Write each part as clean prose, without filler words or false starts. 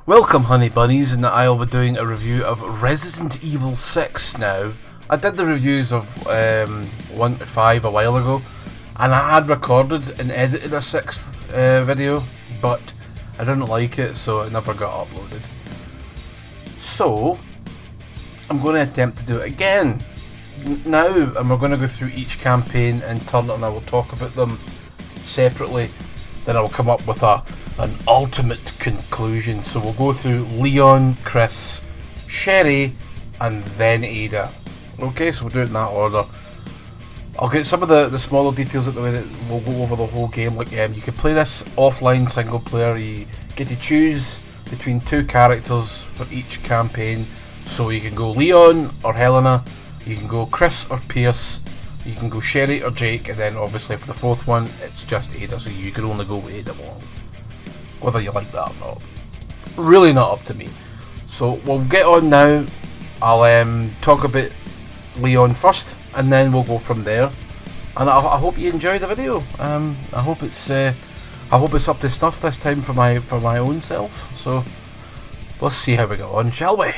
Welcome honey bunnies, and I'll be doing a review of Resident Evil 6 now. I did the reviews of 1 to 5 a while ago, and I had recorded and edited a 6th video, but I didn't like it, so it never got uploaded. So, I'm going to attempt to do it again now, and we're going to go through each campaign in turn, and I will talk about them separately. Then I'll come up with an ultimate conclusion. So we'll go through Leon, Chris, Sherry, and then Ada. Okay, so we'll do it in that order. I'll get some of the smaller details out the way that we'll go over the whole game. Like you can play this offline single player. You get to choose between 2 characters for each campaign. So you can go Leon or Helena, you can go Chris or Pierce, you can go Sherry or Jake, and then obviously for the 4th one it's just Ada, so you can only go with Ada one. Whether you like that or not, really not up to me. So we'll get on now. I'll talk about Leon first, and then we'll go from there. And I hope you enjoy the video. I hope it's up to snuff this time for my own self. So let's see how we go on, shall we?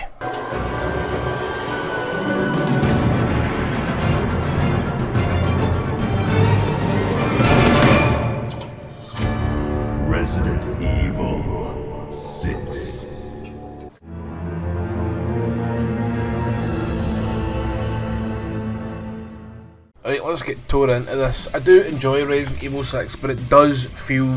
Resident Evil 6. Alright, let's get tore into this. I do enjoy Resident Evil 6, but it does feel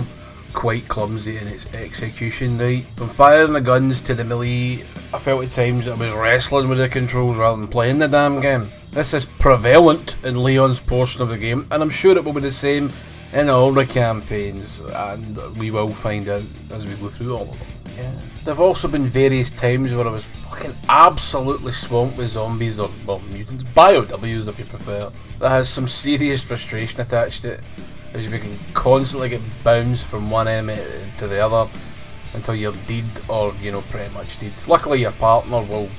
quite clumsy in its execution, right? From firing the guns to the melee, I felt at times I was wrestling with the controls rather than playing the damn game. This is prevalent in Leon's portion of the game, and I'm sure it will be the same in all the campaigns, and we will find out as we go through all of them. Yeah. There have also been various times where I was fucking absolutely swamped with zombies, or well, mutants, BioWs if you prefer. That has some serious frustration attached to it, as you can constantly get bounced from one enemy to the other until you're dead, or pretty much dead. Luckily your partner will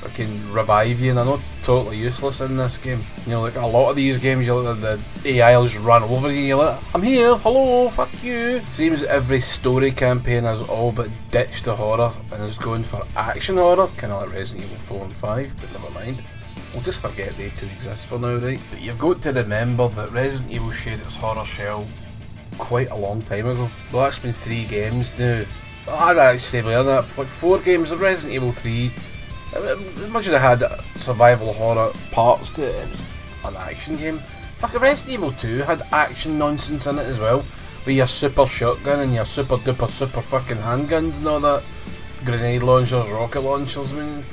fucking revive you, and they're not totally useless in this game. Like a lot of these games, the AI will just run over you, you're like, I'm here, hello, fuck you. Seems every story campaign has all but ditched the horror and is going for action horror, kinda like Resident Evil 4 and 5, but never mind. We'll just forget they two exist for now, right? But you've got to remember that Resident Evil shed its horror shell quite a long time ago. Well, that's been 3 games now. I'd actually say more than that, like 4 games of Resident Evil 3. As much as it had survival horror parts to it, it was an action game. Fucking Resident Evil 2 had action nonsense in it as well, with your super shotgun and your super duper super fucking handguns and all that. Grenade launchers, rocket launchers. I mean,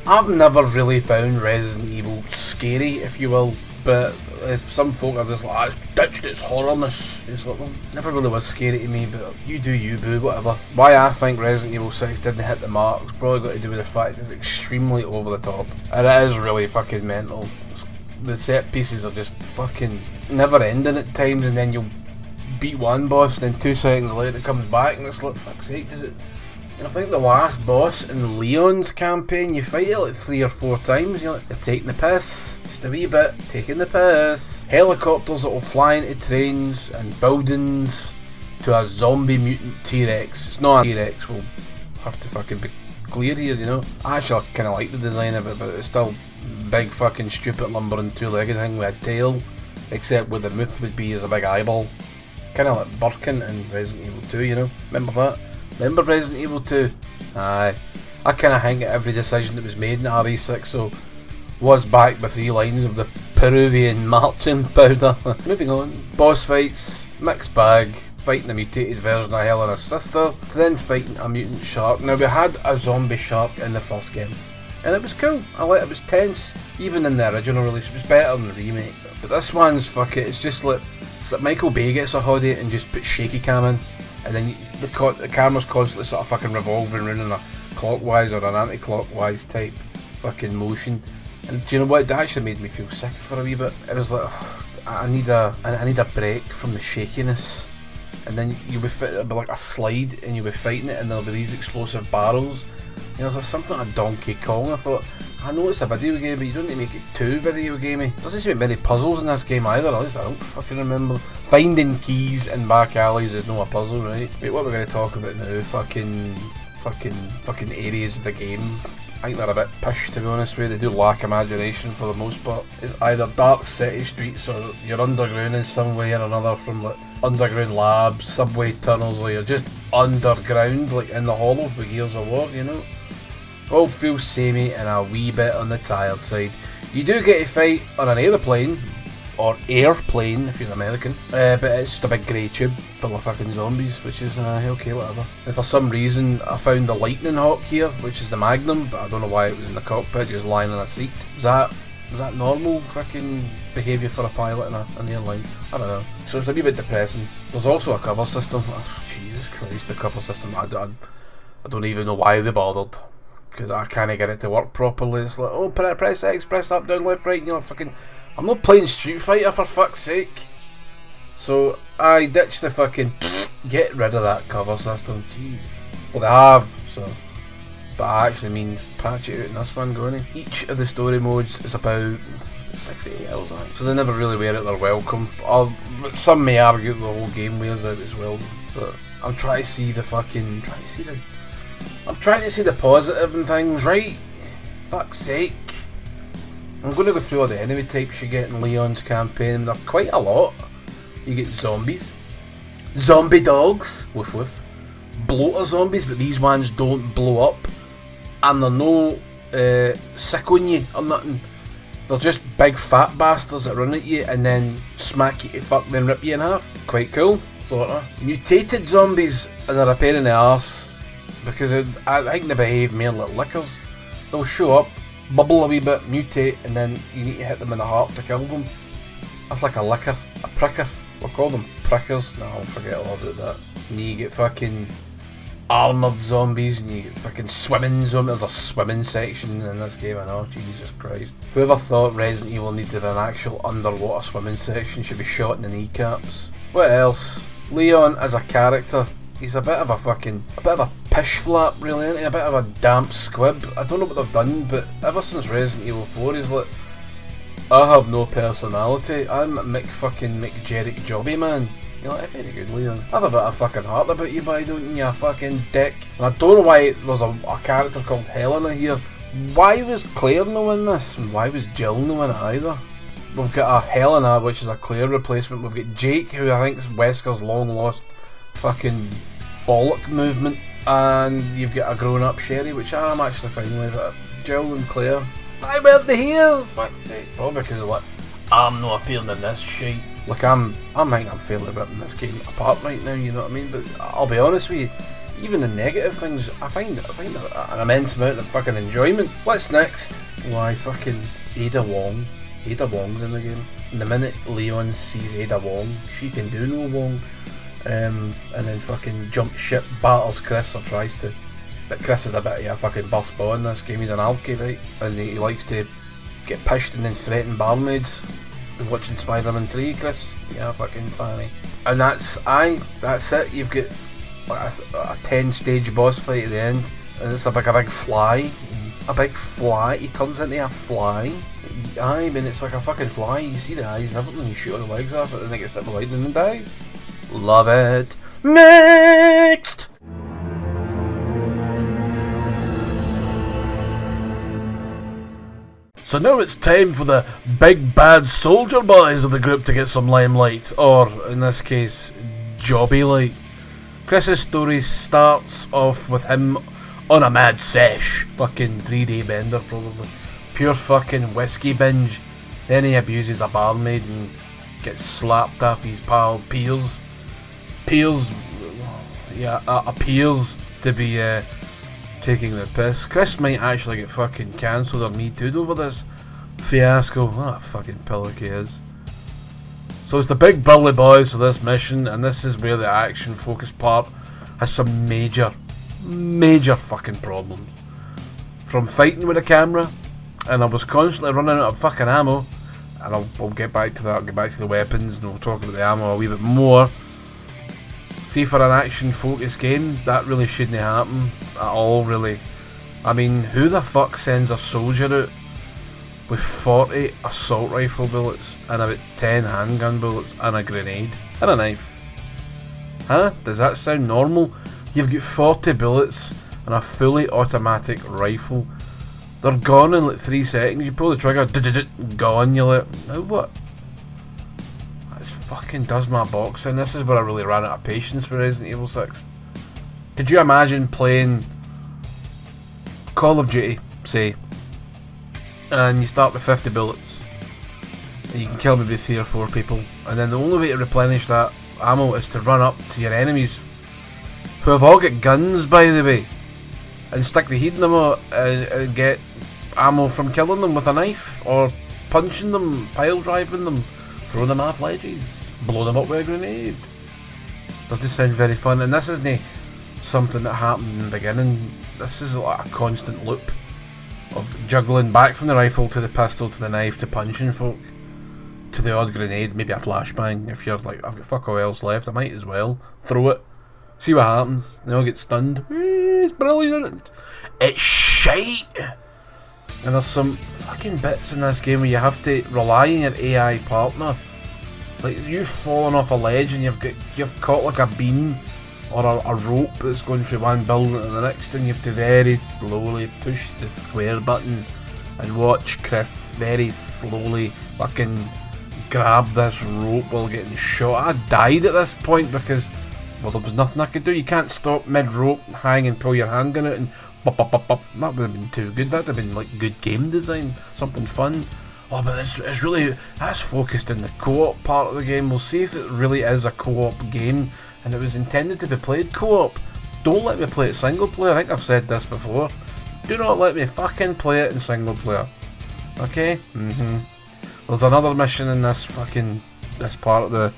I've never really found Resident Evil scary, if you will, but if some folk are just like, it's ditched its horrorness, it's like, well, never really was scary to me, but you do you, boo, whatever. Why I think Resident Evil 6 didn't hit the mark is probably got to do with the fact it's extremely over the top, and it is really fucking mental. The set pieces are just fucking never ending at times, and then you'll beat one boss, and then 2 seconds later it comes back, and it's like, fuck's sake, does it? I think the last boss in Leon's campaign, you fight it like 3 or 4 times, you're taking the piss. Just a wee bit, taking the piss. Helicopters that will fly into trains and buildings to a zombie mutant T-Rex. It's not a T-Rex, we'll have to fucking be clear here, I actually kinda like the design of it, but it's still big fucking stupid lumbering 2-legged thing with a tail, except where the mouth would be as a big eyeball. Kinda like Birkin in Resident Evil 2, remember that? Remember Resident Evil 2? Aye. I kinda think every decision that was made in RE6 so was backed by 3 lines of the Peruvian marching powder. Moving on. Boss fights, mixed bag, fighting a mutated version of Helena's sister, then fighting a mutant shark. Now we had a zombie shark in the first game, and it was cool. It was tense, even in the original release. It was better than the remake. But this one's, fuck it, it's like Michael Bay gets a hoodie and just puts shaky cam in, and then the camera's constantly sort of fucking revolving around in a clockwise or an anti-clockwise type fucking motion. And do you know what? It actually made me feel sick for a wee bit. It was like, I need a break from the shakiness. And then it'll be like a slide, and you'll be fighting it, and there'll be these explosive barrels. There's something like a Donkey Kong. I thought, I know it's a video game, but you don't need to make it too video gamey. There doesn't seem to be many puzzles in this game either, at least I don't fucking remember. Finding keys in back alleys is no a puzzle, right? Wait, what we're going to talk about now? Fucking fucking areas of the game. I think they're a bit pish, to be honest with you. They do lack imagination for the most part. It's either dark city streets or you're underground in some way or another, from like underground labs, subway tunnels, or you're just underground like in the hollow with Gears of War, you know. All feels samey and a wee bit on the tired side. You do get to fight on an aeroplane, or airplane if you're American, but it's just a big grey tube full of fucking zombies, which is okay, whatever. And for some reason I found the lightning hawk here, which is the Magnum, but I don't know why it was in the cockpit, just lying in a seat. Was that normal fucking behaviour for a pilot in an airline? I don't know. So it's a wee bit depressing. There's also a cover system. Oh, Jesus Christ, the cover system. I don't even know why they bothered, because I can't get it to work properly. It's like, oh, press X, press up, down, left, right, you know, fucking... I'm not playing Street Fighter, for fuck's sake. So I ditched the fucking get rid of that cover system. Jeez. Well, they have, so. But I actually mean patch it out in this one, going. Each of the story modes is about 6-8 hours, I think. So they never really wear out their welcome. Some may argue the whole game wears out as well. But I'm trying to see the positive in things, right? Fuck's sake. I'm going to go through all the enemy types you get in Leon's campaign. They're quite a lot. You get zombies, zombie dogs, woof woof, bloater zombies, but these ones don't blow up, and they're no sick on you or nothing. They're just big fat bastards that run at you and then smack you to fuck, then rip you in half. Quite cool, sorta. Mutated zombies, and they're a pain in the arse, because I think they behave more like lickers. They'll show up, bubble a wee bit, mutate, and then you need to hit them in the heart to kill them. That's like a licker, a pricker. We'll call them prickers. No, I'll forget all about that. And you get fucking armoured zombies, and you get fucking swimming zombies. There's a swimming section in this game, I know, Jesus Christ. Whoever thought Resident Evil needed an actual underwater swimming section should be shot in the kneecaps. What else? Leon as a character, he's a bit of a pish flap, really, isn't he? A bit of a damp squib. I don't know what they've done, but ever since Resident Evil 4 he's like, I have no personality, I'm McJerrick Jobby man. You're like, very good, Leon. I have a bit of fucking heart about you, boy, don't you fucking dick? And I don't know why there's a character called Helena here. Why was Claire no in this? And why was Jill no in it either? We've got a Helena, which is a Claire replacement. We've got Jake, who I think is Wesker's long lost fucking bollock movement. And you've got a grown up Sherry, which I'm actually fine with. Jill and Claire, I weren't here, fuck's sake. Probably because of like, I'm not appearing in this shit. Like I'm fairly ripping this game apart right now, you know what I mean? But I'll be honest with you, even the negative things, I find an immense amount of fucking enjoyment. What's next? Why, fucking Ada Wong. Ada Wong's in the game. And the minute Leon sees Ada Wong, she can do no Wong. And then fucking jump ship, battles Chris, or tries to. But Chris is a bit of a fucking burst ball in this game. He's an alky, right? And he likes to get pished and then threaten barmaids. Been watching Spider-Man 3, Chris? Yeah, fucking funny. And that's it. You've got like a 10-stage boss fight at the end, and it's a big fly. A big fly. He turns into a fly. I mean, it's like a fucking fly. You see the eyes and everything. You shoot all the legs off it, and then it gets hit with lightning and dies. Love it. Next. So now it's time for the big bad soldier boys of the group to get some limelight, or in this case, jobby light. Chris's story starts off with him on a mad sesh, fucking 3-day bender probably, pure fucking whiskey binge. Then he abuses a barmaid and gets slapped off his pal Piers, appears to be taking the piss. Chris might actually get fucking cancelled or Me Too'd over this fiasco. What a fucking pillock he is. So it's the big burly boys for this mission, and this is where the action focused part has some major fucking problems. From fighting with a camera, and I was constantly running out of fucking ammo, and we'll get back to that, I'll get back to the weapons, and we'll talk about the ammo a wee bit more. See, for an action-focused game, that really shouldn't happen at all, really. I mean, who the fuck sends a soldier out with 40 assault rifle bullets and about 10 handgun bullets and a grenade and a knife? Huh? Does that sound normal? You've got 40 bullets and a fully automatic rifle. They're gone in like 3 seconds. You pull the trigger, gone. You're like, now what? That fucking does my box in. This is where I really ran out of patience for Resident Evil 6. Could you imagine playing Call of Duty, say, and you start with 50 bullets, and you can kill maybe 3 or 4 people, and then the only way to replenish that ammo is to run up to your enemies, who have all got guns, by the way, and stick the heat in them and get ammo from killing them with a knife, or punching them, pile driving them, throwing them off ledges, blow them up with a grenade. Does this sound very fun? And this isn't something that happened in the beginning. This is like a constant loop of juggling back from the rifle to the pistol to the knife to punching folk to the odd grenade, maybe a flashbang. If you're like, I've got fuck all else left, I might as well throw it, see what happens. They all get stunned. It's brilliant. It's shite. And there's some fucking bits in this game where you have to rely on your AI partner. Like, you've fallen off a ledge and you've caught like a beam or a rope that's going from one building to the next, and you have to very slowly push the square button and watch Chris very slowly fucking grab this rope while getting shot. I died at this point because, well, there was nothing I could do. You can't stop mid-rope, hang and pull your handgun out and bop, bop, bop, bop. That would have been too good. That would have been like good game design, something fun. Oh, but it's really, that's focused in the co-op part of the game. We'll see if it really is a co-op game and it was intended to be played co-op. Don't let me play it single player. I think I've said this before. Do not let me fucking play it in single player. Okay? There's another mission in this part of the...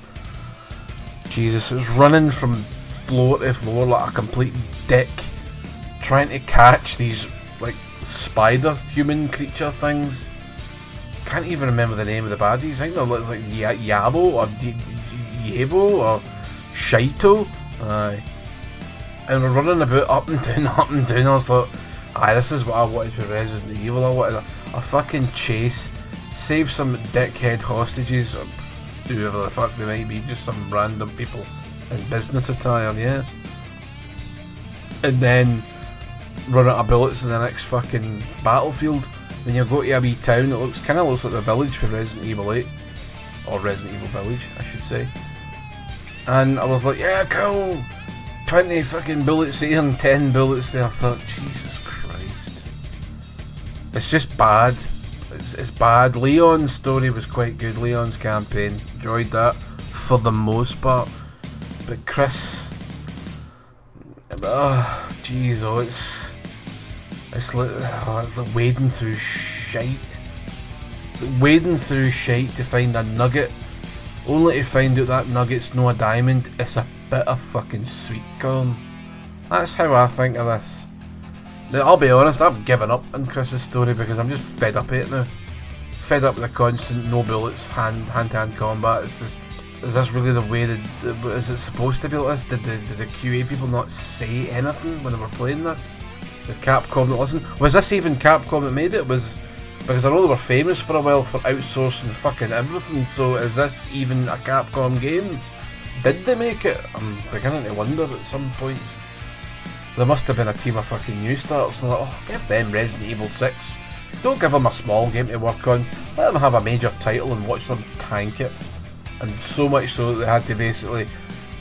Jesus, it's running from floor to floor like a complete dick, trying to catch these, like, spider human creature things. Can't even remember the name of the baddies. I think they're like Yabo or Yevo or Shito. Aye. And we're running about up and down, up and down. I thought, aye, this is what I wanted for Resident Evil. I wanted a fucking chase, save some dickhead hostages, or whoever the fuck they might be, just some random people in business attire, yes. And then run out of bullets in the next fucking battlefield. Then you'll go to a wee town that kind of looks like the village for Resident Evil 8. Or Resident Evil Village, I should say. And I was like, yeah, cool! 20 fucking bullets here and 10 bullets there. I thought, Jesus Christ. It's just bad. It's bad. Leon's story was quite good. Leon's campaign. Enjoyed that for the most part. But Chris... oh, jeez, it's like wading through shite. Wading through shite to find a nugget, only to find out that nugget's no a diamond, it's a bit of fucking sweet corn. That's how I think of this. Now, I'll be honest, I've given up on Chris's story because I'm just fed up with it now. Fed up with the constant no bullets, hand-to-hand combat. It's just, is this really the way that, is it supposed to be like this? Did the QA people not say anything when they were playing this? Did Capcom not listen? Was this even Capcom that made it? Because I know they were famous for a while for outsourcing fucking everything, so is this even a Capcom game? Did they make it? I'm beginning to wonder at some points. There must have been a team of fucking new starts and like, oh, give them Resident Evil 6. Don't give them a small game to work on. Let them have a major title and watch them tank it. And so much so that they had to basically,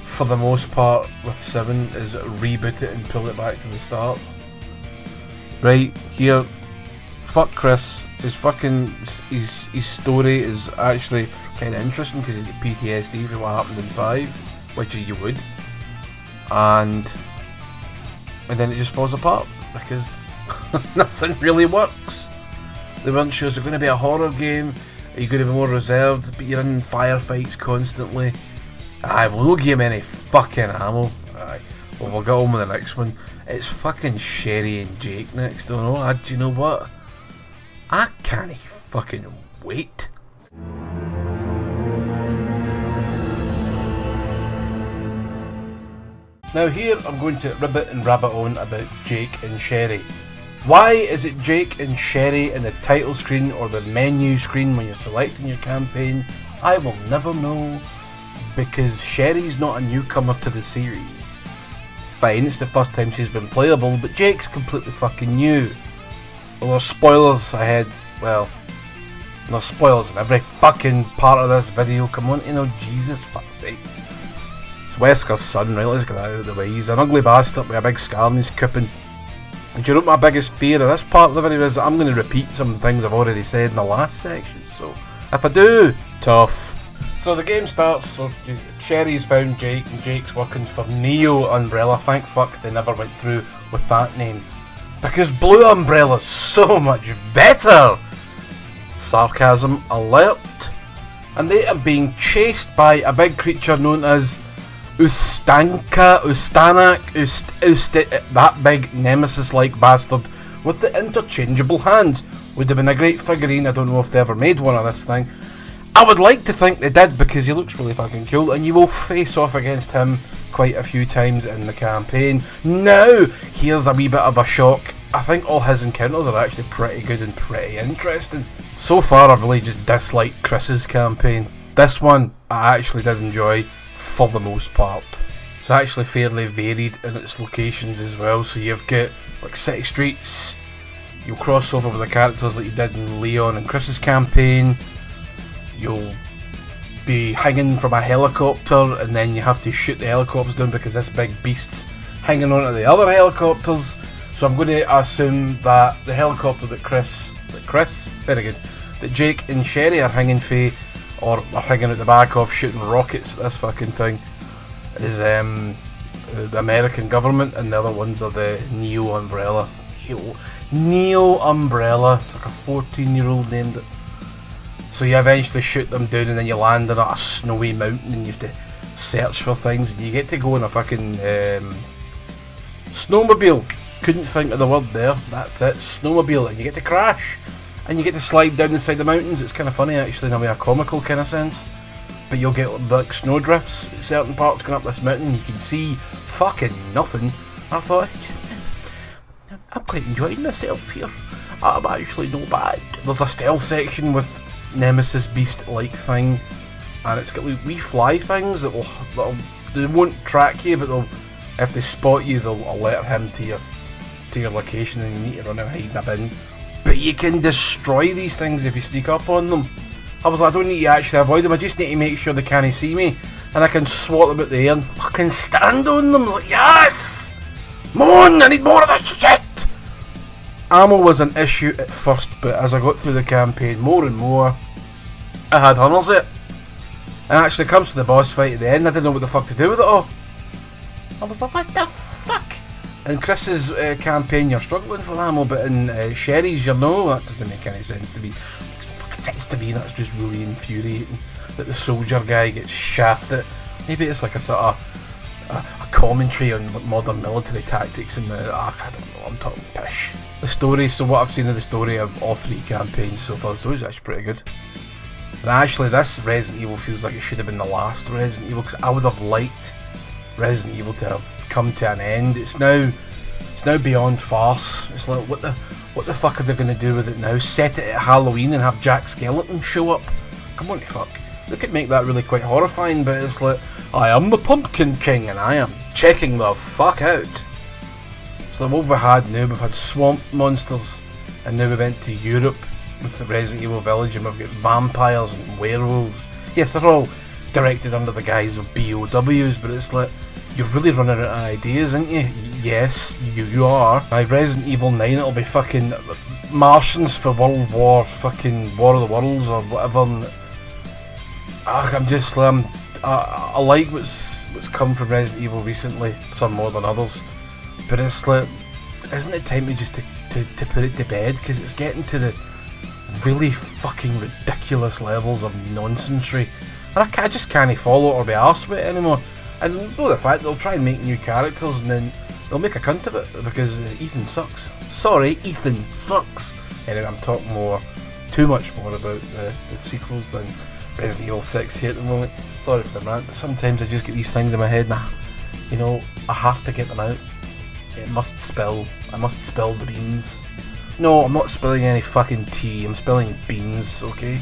for the most part with 7, is reboot it and pull it back to the start. Right, here, fuck Chris. His story is actually kind of interesting because he's got PTSD for what happened in 5, which you would. And then it just falls apart because nothing really works. They weren't sure, is it going to be a horror game? Are you going to be more reserved? But you're in firefights constantly. Aye, we'll not give him any fucking ammo. Aye, well, we'll get on with the next one. It's fucking Sherry and Jake next. Do you know what? I can't fucking wait. Now here I'm going to ribbit and rabbit on about Jake and Sherry. Why is it Jake and Sherry in the title screen or the menu screen when you're selecting your campaign? I will never know, because Sherry's not a newcomer to the series. fine, it's the first time she's been playable, but Jake's completely fucking new. Well, there's spoilers ahead. Well, no spoilers in every fucking part of this video. Come on, Jesus fuck's sake. It's Wesker's son, right? Let's get that out of the way. He's an ugly bastard with a big scar on his cupping. And do you know what my biggest fear of this part of the video is? That I'm going to repeat some things I've already said in the last section. So, if I do, tough. So the game starts, so Sherry's found Jake, and Jake's working for Neo Umbrella. Thank fuck they never went through with that name. Because Blue Umbrella's so much better! Sarcasm alert. And they are being chased by a big creature known as Ustanak, that big nemesis-like bastard with the interchangeable hands. Would have been a great figurine. I don't know if they ever made one of this thing. I would like to think they did, because he looks really fucking cool, and you will face off against him quite a few times in the campaign. Now, here's a wee bit of a shock. I think all his encounters are actually pretty good and pretty interesting. So far, I've really just disliked Chris's campaign. This one, I actually did enjoy for the most part. It's actually fairly varied in its locations as well, so you've got like city streets, you'll cross over with the characters like you did in Leon and Chris's campaign, you'll be hanging from a helicopter and then you have to shoot the helicopters down because this big beast's hanging onto the other helicopters. So I'm going to assume that the helicopter that Jake and Sherry are hanging for, or are hanging at the back of shooting rockets at this fucking thing, is the American government, and the other ones are the Neo Umbrella. Neo Umbrella, it's like a 14-year-old named it. So you eventually shoot them down and then you land on a snowy mountain and you have to search for things, and you get to go on a fucking snowmobile. Couldn't think of the word there, that's it, snowmobile, and you get to crash and you get to slide down inside the mountains. It's kind of funny actually, in a way, a comical kind of sense, but you'll get like snow drifts at certain parts going up this mountain. You can see fucking nothing. I thought, I'm quite enjoying myself here, I'm actually no bad. There's a stealth section with Nemesis beast like thing, and it's got like wee fly things they won't track you, but if they spot you, they'll alert him to your location, and you need to run out hiding a bin. But you can destroy these things if you sneak up on them. I was like, I don't need to actually avoid them, I just need to make sure they can't see me, and I can swat them at the air and fucking stand on them. Like, yes! Mon, I need more of this shit! Ammo was an issue at first, but as I got through the campaign more and more, I had hunters it. And actually comes to the boss fight at the end, I didn't know what the fuck to do with it all. I was like, what the fuck? In Chris's campaign you're struggling for ammo, but in Sherry's you're no, that doesn't make any sense to me. It makes no fucking sense to me, that's just really infuriating. That the soldier guy gets shafted. Maybe it's like a sort of a commentary on modern military tactics in the I don't know, I'm talking pish. The story, so what I've seen of the story of all three campaigns so far, the story's actually pretty good. And actually this Resident Evil feels like it should have been the last Resident Evil, because I would have liked Resident Evil to have come to an end. It's now beyond farce. It's like, what the fuck are they going to do with it now? Set it at Halloween and have Jack Skeleton show up? Come on, fuck. They could make that really quite horrifying, but it's like, I am the Pumpkin King and I am checking the fuck out. So what we've had now, we've had swamp monsters, and now we went to Europe with the Resident Evil Village, and we've got vampires and werewolves. Yes, they're all directed under the guise of BOWs, but it's like, you're really running out of ideas, aren't you? Yes, you are. By Resident Evil 9 it'll be fucking Martians for World War, fucking War of the Worlds or whatever. And, I'm just, I like what's come from Resident Evil recently, some more than others. But it's like, isn't it time to put it to bed? Because it's getting to the really fucking ridiculous levels of nonsensery. And I just can't follow it or be arsed with it anymore. And know the fact they'll try and make new characters and then they'll make a cunt of it because Ethan sucks. Sorry, Ethan sucks. Anyway, I'm talking too much more about the sequels than Resident Evil 6 here at the moment. Sorry for the rant, but sometimes I just get these things in my head and I have to get them out. I must spill the beans. No, I'm not spilling any fucking tea, I'm spilling beans, okay?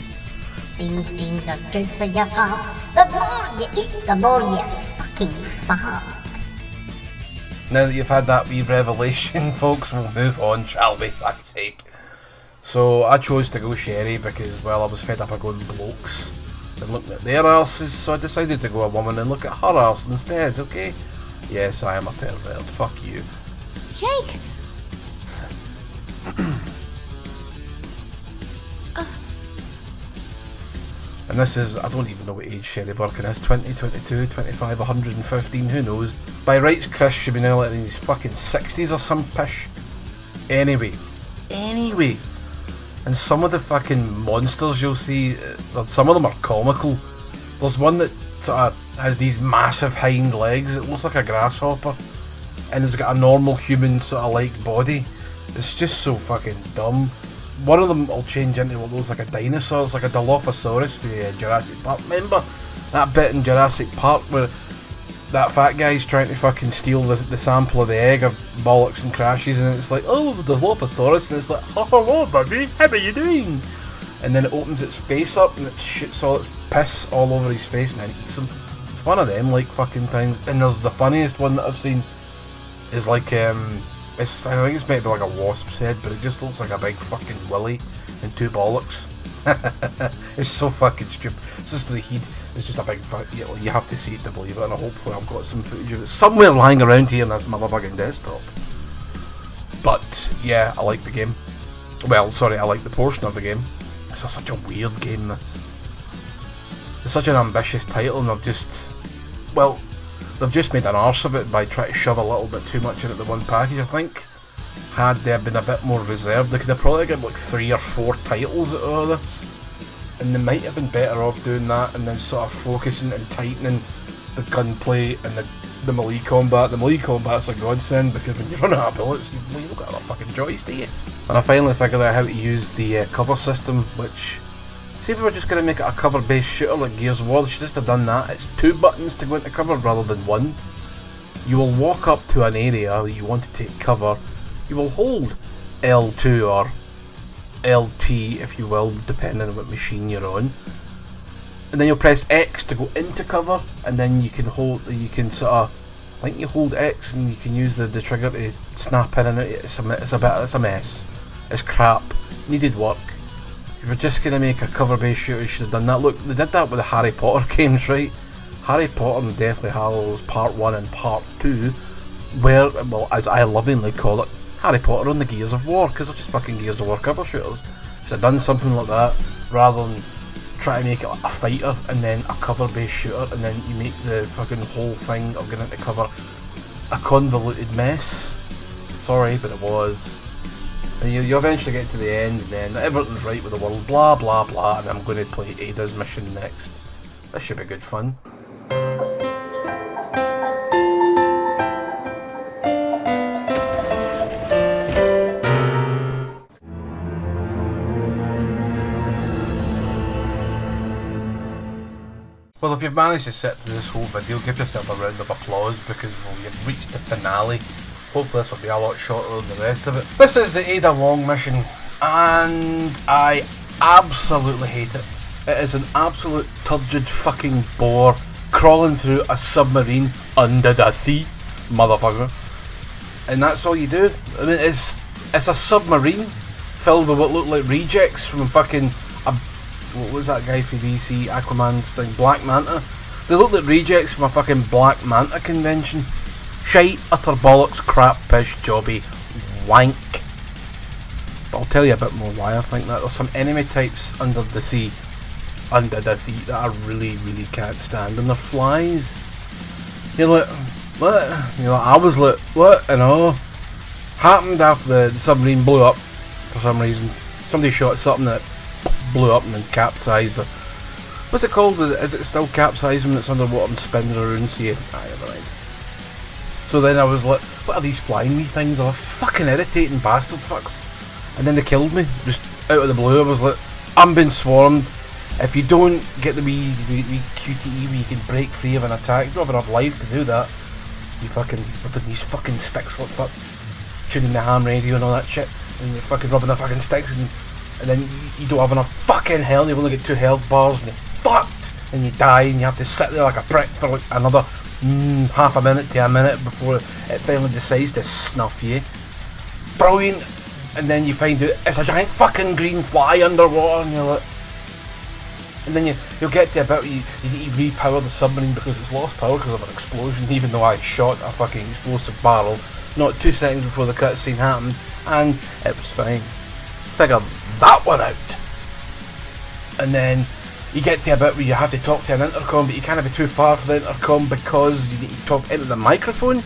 Beans are good for your heart. The more you eat, the more you fucking fart. Now that you've had that wee revelation, folks, we'll move on, shall we? For fuck's sake. So I chose to go Sherry because, well, I was fed up of going blokes and looking at their arses, so I decided to go a woman and look at her arse instead, okay? Yes, I am a pervert. Fuck you. Jake! And this is, I don't even know what age Sherry Birkin is, 20, 22, 25, 115, who knows? By rights, Chris should be now like in his fucking 60s or some pish. Anyway. And some of the fucking monsters you'll see, some of them are comical. There's one that sort of has these massive hind legs, it looks like a grasshopper. And it's got a normal human sort of like body. It's just so fucking dumb. One of them will change into what looks like a dinosaur. It's like a Dilophosaurus for Jurassic Park. Remember that bit in Jurassic Park where that fat guy's trying to fucking steal the sample of the egg of bollocks and crashes, and it's like, oh, there's a Dilophosaurus, and it's like, oh, hello, buddy, how are you doing? And then it opens its face up and it shits all its piss all over his face and then it eats him. It's one of them, like, fucking times. And there's the funniest one that I've seen is like, I think it's maybe like a wasp's head, but it just looks like a big fucking willy and two bollocks. It's so fucking stupid. It's just the heat. It's just a big, you have to see it to believe it, and hopefully I've got some footage of it somewhere lying around here on this motherfucking desktop. But yeah, I like the game. Well, sorry, I like the portion of the game. It's such a weird game, this. It's such an ambitious title, and they've just made an arse of it by trying to shove a little bit too much into the one package, I think. Had they been a bit more reserved, they could have probably got like 3 or 4 titles out of this. And they might have been better off doing that and then sort of focusing and tightening the gunplay and the melee combat. The melee combat's a godsend because when you run out of bullets, you've got other fucking joys, do you? And I finally figured out how to use the cover system, which, see if we were just going to make it a cover-based shooter like Gears of War, they should just have done that. It's 2 buttons to go into cover rather than 1. You will walk up to an area that you want to take cover. You will hold L2 or LT, if you will, depending on what machine you're on. And then you'll press X to go into cover, and then you can hold, I think you hold X and you can use the trigger to snap in and out. It's a mess. It's crap. Needed work. If you're just going to make a cover-based shooter, you should have done that. Look, they did that with the Harry Potter games, right? Harry Potter and Deathly Hallows Part 1 and Part 2 were, well, as I lovingly call it, Harry Potter and the Gears of War, because they're just fucking Gears of War cover shooters. Should have done something like that, rather than try to make it a fighter and then a cover-based shooter, and then you make the fucking whole thing of getting into cover a convoluted mess. Sorry, but it was. And you eventually get to the end, and then everything's right with the world, blah blah blah, and I'm going to play Ada's mission next. This should be good fun. Well, if you've managed to sit through this whole video, give yourself a round of applause because, well, you've reached the finale. Hopefully this will be a lot shorter than the rest of it. This is the Ada Wong mission, and I absolutely hate it. It is an absolute turgid fucking bore, crawling through a submarine under the sea, motherfucker. And that's all you do. I mean, it's a submarine filled with what look like rejects from fucking what was that guy for DC, Aquaman's thing, Black Manta? They look like rejects from a fucking Black Manta convention. Shite, utter bollocks, crap, pish, jobby, wank. But I'll tell you a bit more why I think that. There's some enemy types under the sea that I really, really can't stand, and they're flies. You're like, what? You're like, I was like, what? You know? Happened after the submarine blew up for some reason. Somebody shot something that blew up and then capsized. What's it called? Is it still capsized when it's underwater and spins around? So you, never mind. So then I was like, what are these flying wee things? They're fucking irritating bastard fucks. And then they killed me, just out of the blue. I was like, I'm being swarmed. If you don't get the wee QTE where you can break free of an attack, you don't have enough life to do that. You fucking rubbing these fucking sticks like fuck, tuning the ham radio and all that shit, and you're fucking rubbing the fucking sticks, and then you don't have enough fucking health. You've only got 2 health bars, and you're fucked, and you die, and you have to sit there like a prick for like another half a minute to a minute before it finally decides to snuff you. Brilliant. And then you find out it's a giant fucking green fly underwater, and you're like, and then you'll get to a bit where you repower the submarine because it's lost power because of an explosion, even though I shot a fucking explosive barrel not 2 seconds before the cutscene happened, and it was fine. Figure that one out. And then you get to a bit where you have to talk to an intercom, but you can't be too far for the intercom because you need to talk into the microphone,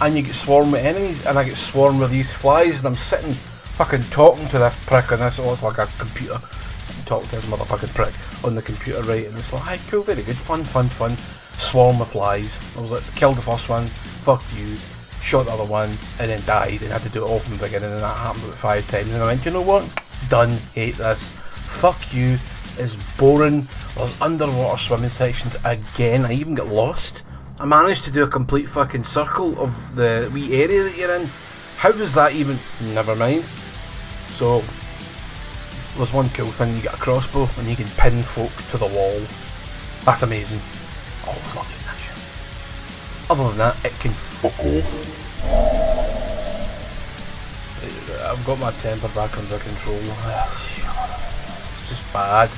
and you get swarmed with enemies, and I get swarmed with these flies, and I'm sitting fucking talking to this prick on this, it's like a computer, sitting talking to this motherfucking prick on the computer, right, and it's like, aye, cool, very good, fun, swarm with flies. I was like, killed the first one, fucked you, shot the other one, and then died, and had to do it all from the beginning, and that happened about 5 times, and I went, you know what, done, hate this, fuck you, it's boring, there's underwater swimming sections again, I even get lost. I managed to do a complete fucking circle of the wee area that you're in. How was that even? Never mind. So, there's one cool thing, you get a crossbow and you can pin folk to the wall. That's amazing. Always loved doing that shit. Other than that, it can fuck off. I've got my temper back under control. It's just bad.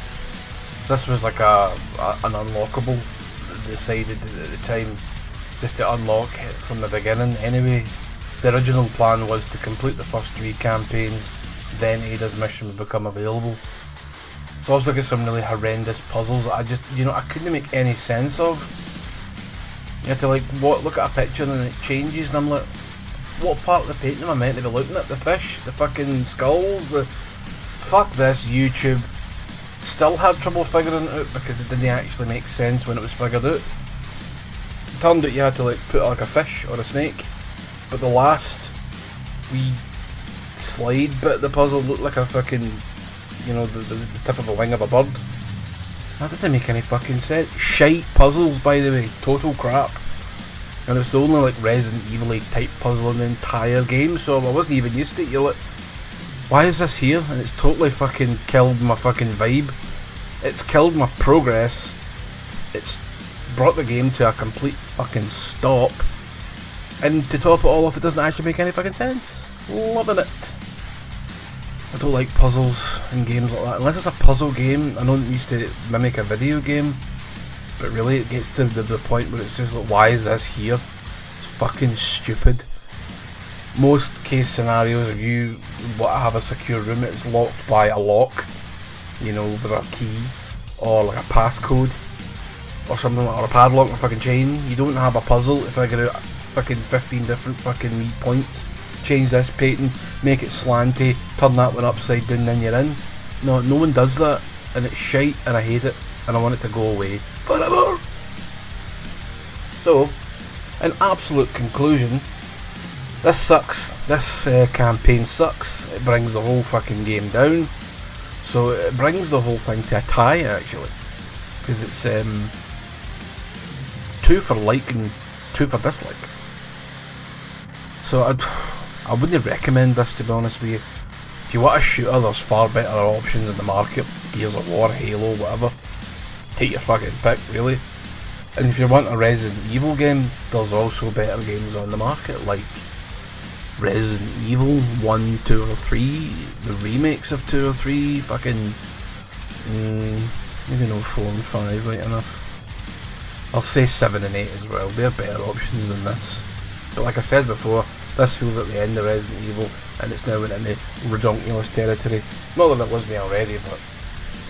This was like an unlockable. Decided at the time just to unlock it from the beginning. Anyway, the original plan was to complete the first 3 campaigns, then Ada's mission would become available. So I was looking at some really horrendous puzzles that I just, I couldn't make any sense of. You had to look at a picture and it changes, and I'm like, what part of the painting am I meant to be looking at? The fish, the fucking skulls, fuck this. YouTube still had trouble figuring it out because it didn't actually make sense when it was figured out. It turned out you had to put like a fish or a snake, but the last wee slide bit of the puzzle looked like a fucking, the tip of a wing of a bird. That didn't make any fucking sense. Shite puzzles, by the way, total crap. And it's the only Resident Evil type puzzle in the entire game, so I wasn't even used to it. You're like, why is this here? And it's totally fucking killed my fucking vibe. It's killed my progress. It's brought the game to a complete fucking stop. And to top it all off, it doesn't actually make any fucking sense. Loving it. I don't like puzzles in games like that. Unless it's a puzzle game, I know it needs to mimic a video game. But really, it gets to the point where it's just like, why is this here? It's fucking stupid. Most case scenarios, if you have a secure room, it's locked by a lock, with a key, or like a passcode, or something, or a padlock and a fucking chain. You don't have a puzzle to figure out fucking 15 different fucking wee points. Change this painting, make it slanty, turn that one upside down, then you're in. No one does that, and it's shite, and I hate it, and I want it to go away forever. So, in absolute conclusion, this sucks. This campaign sucks. It brings the whole fucking game down. So it brings the whole thing to a tie, actually, because it's 2 for like and 2 for dislike. So I wouldn't recommend this, to be honest with you. If you want a shooter, there's far better options in the market. Gears of War, Halo, whatever. Take your fucking pick, really. And if you want a Resident Evil game, there's also better games on the market, like Resident Evil 1, 2 or 3, the remakes of 2 or 3, fucking, maybe no 4 and 5, right enough. I'll say 7 and 8 as well, they're better options than this. But like I said before, this feels at the end of Resident Evil, and it's now went into redonkulous territory. Not that it wasn't already, but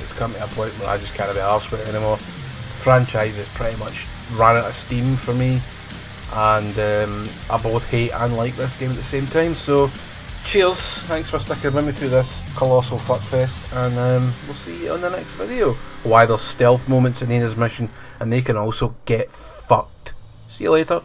it's come to a point where I just can't be arsed with it anymore. The franchise is pretty much ran out of steam for me. And I both hate and like this game at the same time, so cheers, thanks for sticking with me through this colossal fuckfest, and we'll see you on the next video. Why there's stealth moments in Ada's mission, and they can also get fucked. See you later.